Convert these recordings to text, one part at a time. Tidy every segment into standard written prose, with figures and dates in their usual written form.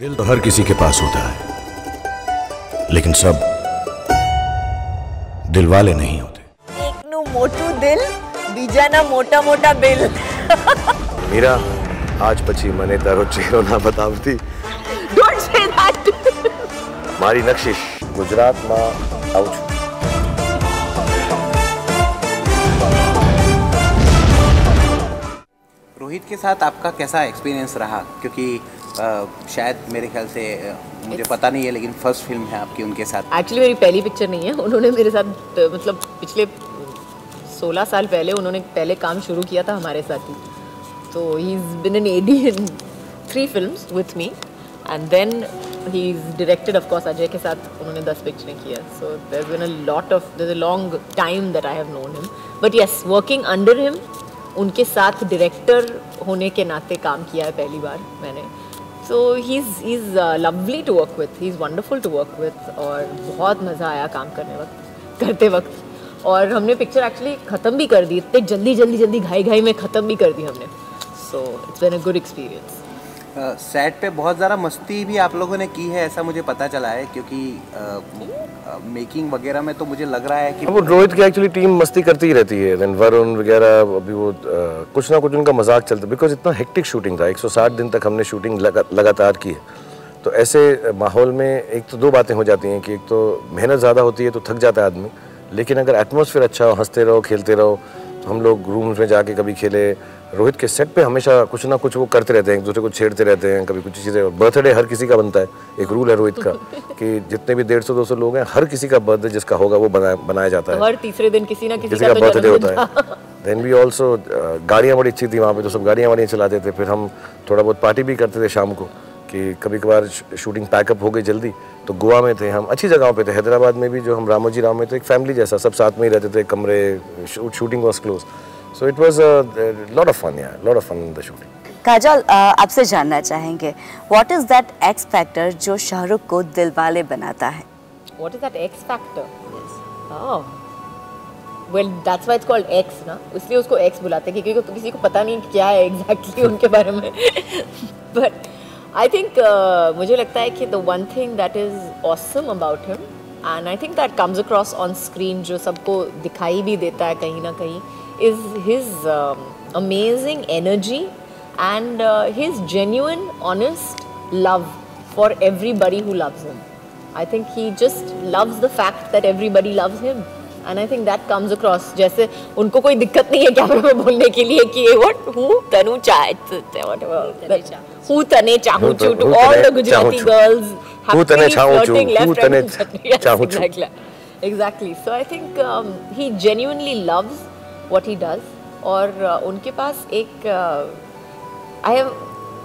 दिल तो हर किसी के पास होता है, लेकिन सब दिल वाले नहीं होते। एक नु मोटू दिल, बीजाना मोटा मोटा बिल। मीरा, आज પછી મને તારો ચહેરો ના બતાવતી. Don't say that. મારી નક્ષિશ ગુજરાતમાં આવું છું. रोहित के साथ आपका कैसा एक्सपीरियंस रहा? क्योंकि शायद मेरे ख्याल से मुझे पता नहीं है, लेकिन फर्स्ट फिल्म है आपकी उनके साथ. एक्चुअली मेरी पहली पिक्चर नहीं है. उन्होंने मेरे साथ मतलब पिछले 16 साल पहले उन्होंने पहले काम शुरू किया था हमारे साथ ही. तो he is been an AD in 3 films with me and then he is directed of course Ajay के साथ उन्होंने 10 पिक्चरें किया. So there is been a long time that I have known him. But yes, working under him, उनके साथ director होने के नाते काम किया है पहली बार मैंने. So he is lovely to work with, he is wonderful to work with. और बहुत मज़ा आया काम करते वक्त. और हमने पिक्चर एक्चुअली ख़त्म भी कर दी, इतने जल्दी घाई में ख़त्म भी कर दी हमने. So it's been a good experience. Set पे बहुत ज़्यादा मस्ती भी आप लोगों ने की है, ऐसा मुझे पता चला है. क्योंकि मेकिंग वगैरह में तो मुझे लग रहा है कि वो रोहित की एक्चुअली टीम मस्ती करती ही रहती है. देन वरुण वगैरह अभी वो कुछ ना कुछ उनका मजाक चलता है, बिकॉज इतना हेक्टिक शूटिंग था. 160 दिन तक हमने शूटिंग लगातार की है. तो ऐसे माहौल में एक तो 2 बातें हो जाती हैं कि एक तो मेहनत ज़्यादा होती है तो थक जाता है आदमी, लेकिन अगर एटमॉस्फेयर अच्छा हो, हंसते रहो खेलते रहो. तो हम लोग रूम्स में जाके कभी खेले. रोहित के सेट पे हमेशा कुछ ना कुछ वो करते रहते हैं, एक दूसरे को छेड़ते रहते हैं, कभी कुछ चीज़ें. बर्थडे हर किसी का बनता है, एक रूल है रोहित का कि जितने भी 150-200 लोग हैं, हर किसी का बर्थडे जिसका होगा वो बनाया जाता है. हर तीसरे दिन किसी ना किसी का बर्थडे होता है. देन वी ऑल्सो, गाड़ियाँ बड़ी अच्छी थी वहाँ पे, तो सब गाड़ियाँ चलाते थे. फिर हम थोड़ा बहुत पार्टी भी करते थे शाम को, कि कभी कभार शूटिंग पैकअप हो गई जल्दी तो गोवा में थे हम, अच्छी जगहों पे थे. हैदराबाद में भी जो हम रामोजी राव में थे, एक फैमिली जैसा सब साथ में ही रहते थे, कमरे. Shooting was close, so it was a lot of fun. Lot of fun in the shooting. Kajal, आपसे जानना चाहेंगे, what is that X factor जो शाहरुख को दिलवाले बनाता है? What is that X factor? Yes. Oh. Well, that's why it's called X, ना. इसलिए उसको X बुलाते हैं क्योंकि किसी को पता नहीं क्या है exactly उनके बारे में. But I think मुझे लगता है कि the one thing that is awesome about him, and I think that comes across on screen, जो सबको दिखाई भी देता है कहीं ना कहीं, is his amazing energy and his genuine, honest love for everybody who loves him. I think he just loves the fact that everybody loves him, and I think that comes across. जैसे उनको कोई दिक्कत नहीं है कैमरे में बोलने के लिए कि what who तनु चाहे whatever who तने चाहूँ to all the Gujarati girls happily flirting left and right. Exactly. So I think he genuinely loves what he does. और उनके पास एक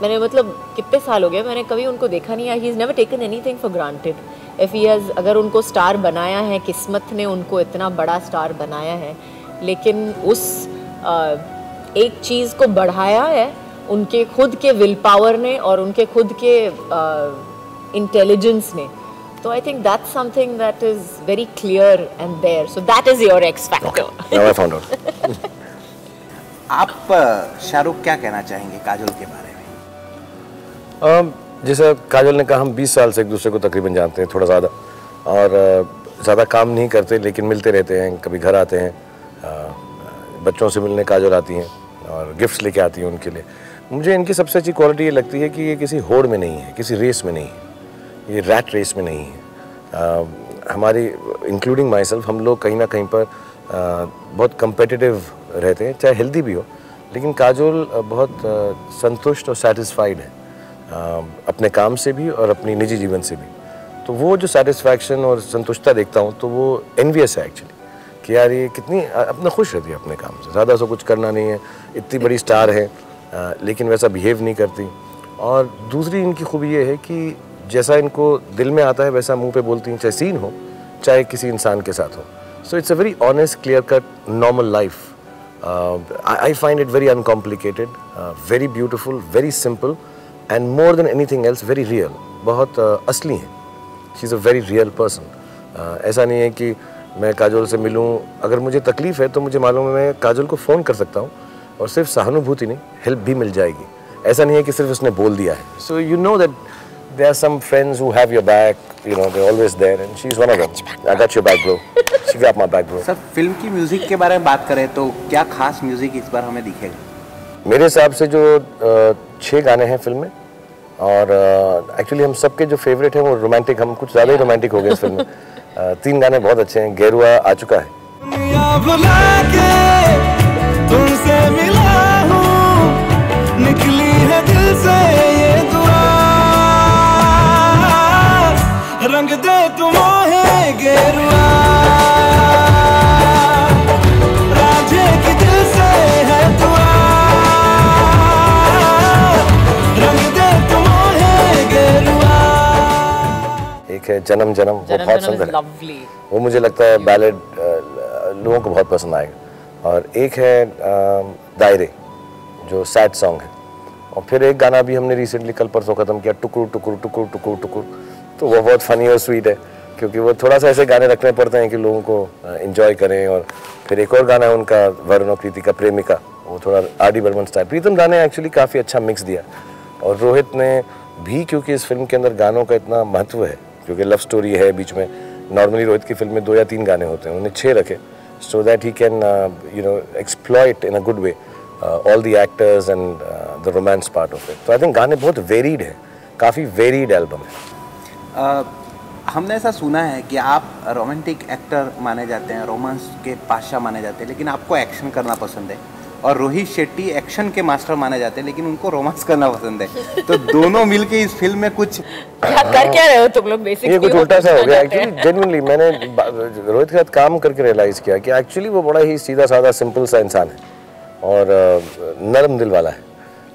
मैंने मतलब कितने साल हो गए, मैंने कभी उनको देखा नहीं है. He is never taken anything for granted. If he has, अगर उनको स्टार बनाया है, किस्मत ने उनको इतना बड़ा स्टार बनाया है, लेकिन उस एक चीज़ को बढ़ाया है उनके खुद के विल पावर ने और उनके खुद के इंटेलिजेंस ने. तो I think that's something that is very clear and there. So that is your X factor. Now I found out. आप शाहरुख क्या कहना चाहेंगे काजोल के बारे में? जैसा काजल ने कहा, हम 20 साल से एक दूसरे को तकरीबन जानते हैं, थोड़ा ज़्यादा. और ज़्यादा काम नहीं करते लेकिन मिलते रहते हैं, कभी घर आते हैं. बच्चों से मिलने काजल आती हैं और गिफ्ट्स लेके आती हैं उनके लिए. मुझे इनकी सबसे अच्छी क्वालिटी ये लगती है कि ये किसी होड़ में नहीं है, किसी रेस में नहीं है, ये रैट रेस में नहीं है. हमारी इंक्लूडिंग माई सेल्फ, हम लोग कहीं ना कहीं पर बहुत कंपेटिटिव रहते हैं, चाहे हेल्दी भी हो. लेकिन काजोल बहुत संतुष्ट और सेटिस्फाइड है अपने काम से भी और अपनी निजी जीवन से भी. तो वो जो सेटिस्फैक्शन और संतुष्टता देखता हूँ तो वो एनवियस है एक्चुअली, कि यार ये कितनी अपना खुश रहती है अपने काम से. ज़्यादा सा कुछ करना नहीं है, इतनी बड़ी स्टार है लेकिन वैसा बिहेव नहीं करती. और दूसरी इनकी खूबी ये है कि जैसा इनको दिल में आता है वैसा मुंह पे बोलती हैं, चाहे सीन हो चाहे किसी इंसान के साथ हो. So it's a very honest, clear cut, normal life. I find it very uncomplicated, very beautiful, very simple, and more than anything else, very real. बहुत असली है. She is a very real person. ऐसा नहीं है कि मैं काजोल से मिलूं, अगर मुझे तकलीफ़ है तो मुझे मालूम है मैं काजोल को फ़ोन कर सकता हूँ और सिर्फ सहानुभूति नहीं, हेल्प भी मिल जाएगी. ऐसा नहीं है कि सिर्फ उसने बोल दिया है. So you know that there are some friends who have your back, you know, they're always there, and she's one of them. I got your back, bro. She got my back, bro. Sir film की music के बारे में बात करें तो क्या खास music इस बार हमें दिखेगा? मेरे हिसाब से जो 6 गाने हैं फिल्म में, और एक्चुअली हम सबके जो फेवरेट हैं वो रोमांटिक, हम कुछ ज़्यादा ही रोमांटिक हो गए इस फिल्म में। 3 गाने बहुत अच्छे हैं। गेरुआ आ चुका है, तुमसे मिला हूँ, निकली है दिल से ये दुआ, रंग दे तुम है गेरुआ, राधे की दिल से है दुआ, रंग दे तुम है गेरुआ। एक है जन्म जन्म, वो बहुत सुंदर है, लवली। वो मुझे लगता है बैलेड लोगों को बहुत पसंद आएगा। और एक है दायरे, जो सैड सॉन्ग है। और फिर एक गाना भी हमने रिसेंटली कल परसों ख़त्म किया, टुकुर टुकुर टुकुर टुकुर टुकुर, तो वो बहुत फनी और स्वीट है, क्योंकि वो थोड़ा सा ऐसे गाने रखने पड़ते हैं कि लोगों को एंजॉय करें। और फिर एक और गाना है उनका, वरुण और कृति का, प्रेमिका, वो थोड़ा आर.डी. बर्मन स्टाइल। प्रीतम दा ने एक्चुअली काफ़ी अच्छा मिक्स दिया, और रोहित ने भी, क्योंकि इस फिल्म के अंदर गानों का इतना महत्व है, क्योंकि लव स्टोरी है बीच में। नॉर्मली रोहित की फिल्म में 2 या 3 गाने होते हैं, उन्होंने 6 रखे, so that he can exploit in a good way all the actors and the romance part of it. So I think गाने बहुत varied हैं, काफ़ी varied album है। हमने ऐसा सुना है कि आप रोमांटिक एक्टर माने जाते हैं, रोमांस के पाशा माने जाते हैं, लेकिन आपको एक्शन करना पसंद है। और रोहित शेट्टी एक्शन के मास्टर माने जाते हैं, लेकिन उनको रोमांस करना पसंद है। तो दोनों मिलके इस फिल्म में कुछ क्या कर क्या रहे हो तुम लोग? बेसिकली ये कुछ उल्टा सा हो गया एक्चुअली। जेन्युइनली मैंने रोहित के साथ काम करके रियलाइज किया कि एक्चुअली वो बड़ा ही सीधा साधा सिंपल सा इंसान है, और नरम दिल वाला है।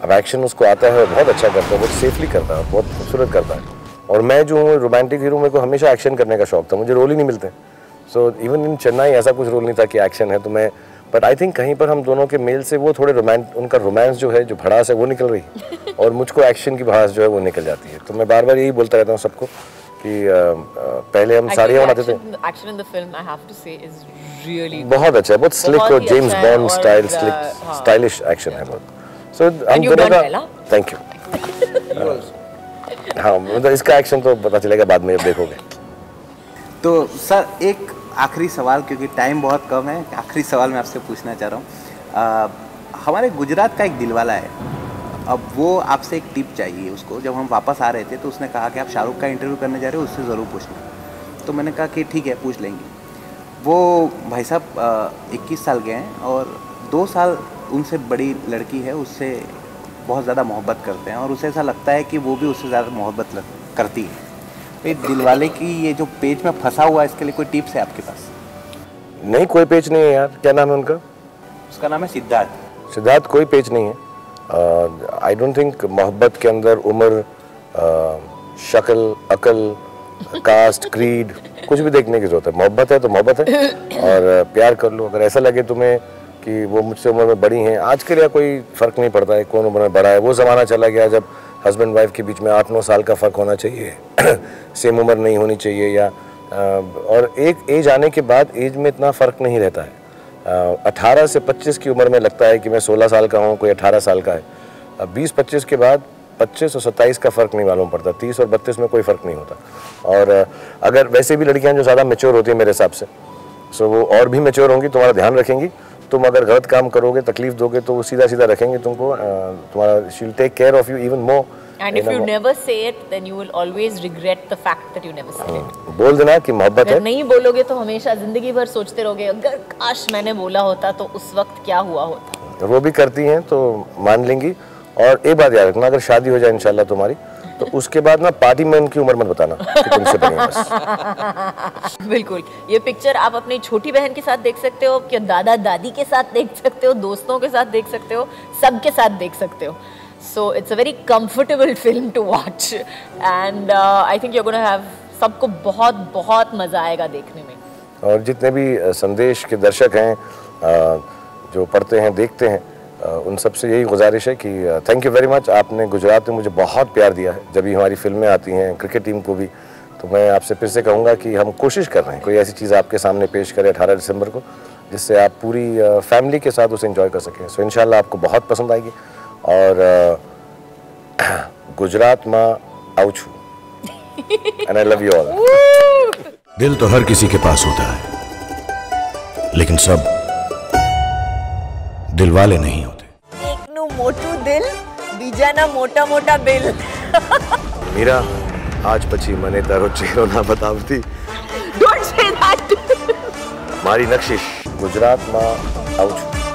अब एक्शन उसको आता है और बहुत अच्छा करता है, बहुत सेफली करता है, बहुत खूबसूरत करता है। और मैं जो हूँ रोमांटिक हीरो, मेरे को हमेशा एक्शन करने का शौक था, मुझे रोल ही नहीं मिलते। सो इवन इन चेन्नई ऐसा कुछ रोल नहीं था कि एक्शन है, तो मैं, बट आई थिंक कहीं पर हम दोनों के मेल से वो थोड़े उनका रोमांस जो है, जो भड़ास है वो निकल रही है, और मुझको एक्शन की भड़ास जो है वो निकल जाती है। तो मैं बार बार यही बोलता रहता हूँ सबको कि पहले हम साड़ियाँ बनाते थे। Action in the film, I have to say, is really बहुत अच्छा है, बहुत स्लिक और James Bond style, slick stylish action है बहुत। सो हम दोनों का थैंक यू। हाँ, मतलब इसका एक्शन तो पता चलेगा बाद में जब देखोगे। तो सर एक आखिरी सवाल, क्योंकि टाइम बहुत कम है, आखिरी सवाल मैं आपसे पूछना चाह रहा हूँ। हमारे गुजरात का एक दिलवाला है, अब वो आपसे एक टिप चाहिए उसको। जब हम वापस आ रहे थे तो उसने कहा कि आप शाहरुख का इंटरव्यू करने जा रहे हो, उससे ज़रूर पूछना। तो मैंने कहा कि ठीक है, पूछ लेंगे। वो भाई साहब 21 साल के हैं, और 2 साल उनसे बड़ी लड़की है, उससे बहुत ज़्यादा मोहब्बत करते हैं, और उसे ऐसा लगता है कि वो भी उससे ज़्यादा मोहब्बत करती है। तो दिलवाले की ये जो पेज में फंसा हुआ है, इसके लिए कोई टिप्स है आपके पास? नहीं, कोई पेच नहीं है यार। क्या नाम है उनका? उसका नाम है सिद्धार्थ। सिद्धार्थ, कोई पेच नहीं है। आई डोंट थिंक मोहब्बत के अंदर उम्र, शक्ल, अकल, कास्ट, क्रीड कुछ भी देखने की जरूरत है। मोहब्बत है तो मोहब्बत है, और प्यार कर लो। अगर ऐसा लगे तुम्हें कि वो मुझसे उम्र में बड़ी हैं, आज के लिए कोई फ़र्क नहीं पड़ता है कौन उम्र में बड़ा है। वो ज़माना चला गया जब हस्बैंड वाइफ के बीच में 8-9 साल का फ़र्क होना चाहिए, सेम उम्र नहीं होनी चाहिए, या और एक एज आने के बाद एज में इतना फ़र्क नहीं रहता है। 18 से 25 की उम्र में लगता है कि मैं 16 साल का हूँ, कोई 18 साल का है। अब 20-25 के बाद 25 और 27 का फ़र्क नहीं मालूम पड़ता, 30 और 32 में कोई फ़र्क नहीं होता। और अगर वैसे भी लड़कियाँ जो ज़्यादा मैच्योर होती हैं मेरे हिसाब से, सो वो और भी मैच्योर होंगी, तुम्हारा ध्यान रखेंगी। तुम अगर गलत काम करोगे, तकलीफ दोगे, तो वो सीधा सीधा रखेंगे तुमको। तुम्हारा she will take care of you even more. And if you never say it, then you will always regret the fact that you never said it. बोल देना कि मोहब्बत है। अगर नहीं बोलोगे तो हमेशा जिंदगी भर सोचते रहोगे, अगर काश मैंने बोला होता तो उस वक्त क्या हुआ होता। वो भी करती हैं तो मान लेंगी। और एक बात याद रखना, अगर शादी हो जाए इंशाल्लाह तुम्हारी, तो उसके बाद ना पार्टी में उनकी उम्र मत बताना कि तुमसे बड़ी है बस। बिल्कुल। ये पिक्चर आप अपनी छोटी बहन के साथ देख सकते हो, कि दादा दादी के साथ देख सकते हो, दोस्तों के साथ देख सकते हो, सबके साथ देख सकते हो। So it's a very comfortable film to watch, and I think you're going to have, सबको बहुत बहुत मज़ा आएगा देखने में। और जितने भी संदेश के दर्शक हैं, जो पढ़ते हैं, देखते हैं, उन सब से यही गुजारिश है कि थैंक यू वेरी मच। आपने गुजरात में मुझे बहुत प्यार दिया है। जब भी हमारी फिल्में आती हैं, क्रिकेट टीम को भी, तो मैं आपसे फिर से कहूँगा कि हम कोशिश कर रहे हैं कोई ऐसी चीज़ आपके सामने पेश करें 18 दिसंबर को, जिससे आप पूरी फैमिली के साथ उसे एंजॉय कर सकें। सो इंशाल्लाह आपको बहुत पसंद आएगी। और गुजरात में आऊँ छूं। And I love you all. दिल तो हर किसी के पास होता है, लेकिन सब दिल वाले नहीं होते। એકનું મોટું દિલ, બીજાના મોટા મોટા બિલ. મીરા, આજ પછી મને તારો ચહેરો ના બતાવતી. Don't say that. મારી નક્ષીશ ગુજરાતમાં આવું છું.